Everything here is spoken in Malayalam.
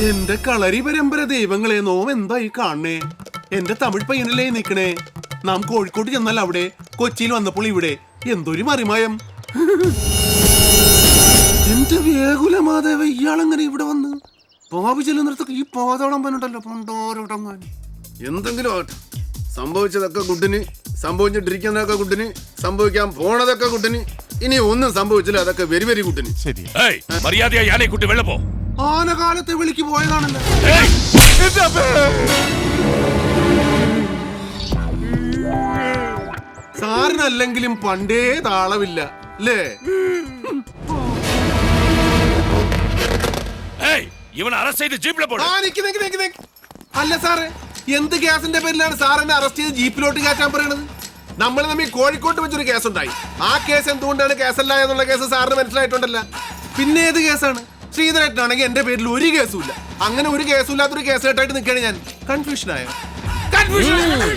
എന്റെ കളരി പരമ്പര ദൈവങ്ങളെ നോം എന്തായി കാണണേ? എന്റെ തമിഴ് പയ്യനല്ലേ നിക്കണേ. നാം കോഴിക്കോട്ട് ചെന്നാൽ അവിടെ, കൊച്ചിയിൽ വന്നപ്പോൾ ഇവിടെ. എന്തൊരു മറിമായം! എന്റെ വേകുല മാധവ, ഇയാളെങ്ങനെ ഇവിടെ വന്ന്? പാവി ചെല്ലുന്നിടത്തൊക്കെ ഈ പാതാളം പനുണ്ടല്ലോ പണ്ടോരോടങ്ങാൻ. എന്തെങ്കിലും ആട്ടെ, സംഭവിച്ചതൊക്കെ കുട്ടിന്, സംഭവിച്ചിട്ടിരിക്കുന്നതൊക്കെ കുട്ടിന്, സംഭവിക്കാൻ പോണതൊക്കെ കുട്ടിന്. ഇനി ഒന്നും സംഭവിച്ചില്ല, അതൊക്കെ വെരി വെരി കുട്ടിന്. ശരി. മര്യാദയായി ആനെ കുട്ടി വെള്ളപ്പോ. ആനകാലത്തെ വിളിക്ക് പോയതാണല്ലോ. സാറിനല്ലെങ്കിലും പണ്ടേ താളമില്ല അല്ലേ? ഇവൻ അറസ്റ്റ് ചെയ്ത് ജീപ്പിലെ പോട്ടെ. അല്ല സാറേ, എന്ത് കേസിന്റെ പേരിലാണ് സാർ എന്നെ അറസ്റ്റ് ചെയ്ത് ജീപ്പിലോട്ട് കയറ്റാൻ പറയണത്? നമ്മൾ തമ്മിൽ കോഴിക്കോട്ട് വെച്ചൊരു കേസുണ്ടായി. ആ കേസ് എന്തുകൊണ്ടാണ് കേസല്ല എന്നുള്ള കേസ് സാറിന് മനസ്സിലായിട്ടുണ്ടല്ല. പിന്നെ ഏത് കേസാണ്? ശ്രീധരേട്ടനാണെങ്കിൽ എന്റെ പേരിൽ ഒരു കേസും ഇല്ല. അങ്ങനെ ഒരു കേസും ഇല്ലാത്തൊരു കേസായിട്ടായിട്ട് നിൽക്കുകയാണ് ഞാൻ. കൺഫ്യൂഷനായോ?